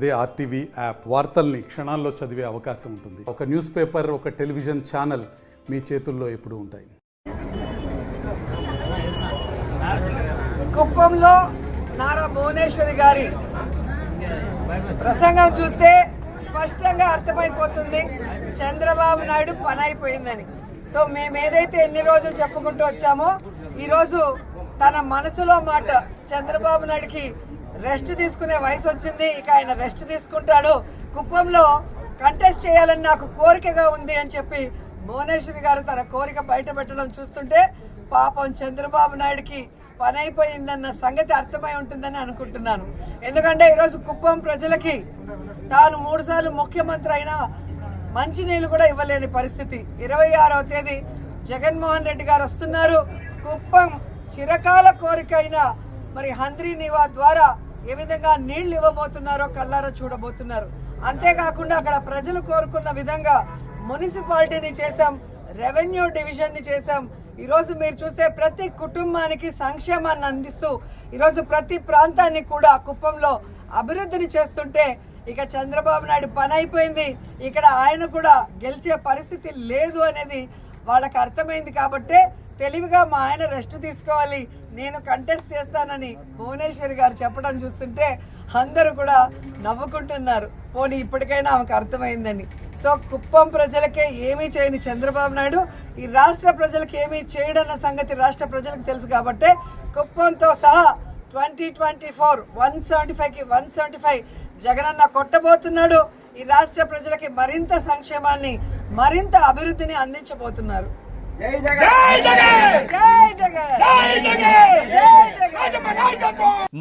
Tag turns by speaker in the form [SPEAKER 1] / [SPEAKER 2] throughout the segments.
[SPEAKER 1] అదే RTV app వార్తల్ని క్షణాల్లో చదివే అవకాశం ఉంటుంది. ఒక న్యూస్ పేపర్, ఒక టెలివిజన్ ఛానల్ మీ చేతుల్లో ఎప్పుడూ ఉంటాయి.
[SPEAKER 2] కుప్పంలో నారా భువనేశ్వరి గారి ప్రసంగం చూస్తే స్పష్టంగా అర్థమైపోతుంది చంద్రబాబు నాయుడు పని అయిపోయిందని. సో మేము ఏదైతే ఎన్ని రోజులు చెప్పుకుంటూ వచ్చామో ఈరోజు తన మనసులో మాట చంద్రబాబు నాయుడికి రెస్ట్ తీసుకునే వయసు వచ్చింది, ఇక ఆయన రెస్ట్ తీసుకుంటాడు, కుప్పంలో కంటెస్ట్ చేయాలని నాకు కోరికగా ఉంది అని చెప్పి భువనేశ్వరి గారు తన కోరిక బయట పెట్టడం చూస్తుంటే పాపం చంద్రబాబు నాయుడికి పని అయిపోయిందన్న సంగతి అర్థమై ఉంటుందని అనుకుంటున్నాను. ఎందుకంటే ఈరోజు కుప్పం ప్రజలకి తాను 3 సార్లు ముఖ్యమంత్రి అయినా మంచినీళ్ళు కూడా ఇవ్వలేని పరిస్థితి. 26వ తేదీ జగన్మోహన్ రెడ్డి గారు వస్తున్నారు. కుప్పం చిరకాల కోరిక అయిన మరి హంద్రీ నివా ద్వారా ఏ విధంగా నీళ్లు ఇవ్వబోతున్నారో కళ్ళారా చూడబోతున్నారు. అంతేకాకుండా అక్కడ ప్రజలు కోరుకున్న విధంగా మున్సిపాలిటీని చేశాం, రెవెన్యూ డివిజన్ ని చేశాం. ఈరోజు మీరు చూస్తే ప్రతి కుటుంబానికి సంక్షేమాన్ని అందిస్తూ ఈరోజు ప్రతి ప్రాంతాన్ని కూడా కుప్పంలో అభివృద్ధిని చేస్తుంటే ఇక చంద్రబాబు నాయుడు పని అయిపోయింది, ఇక్కడ ఆయన కూడా గెలిచే పరిస్థితి లేదు అనేది వాళ్ళకి అర్థమైంది. కాబట్టే తెలివిగా మా ఆయన రెస్ట్ తీసుకోవాలి, నేను కంటెస్ట్ చేస్తానని భువనేశ్వరి గారు చెప్పడం చూస్తుంటే అందరూ కూడా నవ్వుకుంటున్నారు. పోనీ ఇప్పటికైనా ఆమెకు అర్థమైందని. సో కుప్పం ప్రజలకే ఏమీ చేయని చంద్రబాబు నాయుడు ఈ రాష్ట్ర ప్రజలకు ఏమీ చేయడన్న సంగతి రాష్ట్ర ప్రజలకు తెలుసు. కాబట్టే కుప్పంతో సహా 2024 175కి 175 జగనన్న కొట్టబోతున్నాడు. ఈ రాష్ట్ర ప్రజలకి మరింత సంక్షేమాన్ని, మరింత అభివృద్ధిని అందించబోతున్నారు.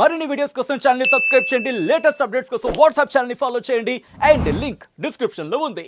[SPEAKER 3] మరిన్ని వీడియోస్ కోసం ఛానల్ ని సబ్స్క్రైబ్ చేయండి. లేటెస్ట్ అప్డేట్స్ కోసం వాట్సాప్ ఛానల్ ని ఫాలో చేయండి. అండ్ లింక్ డిస్క్రిప్షన్ లో ఉంది.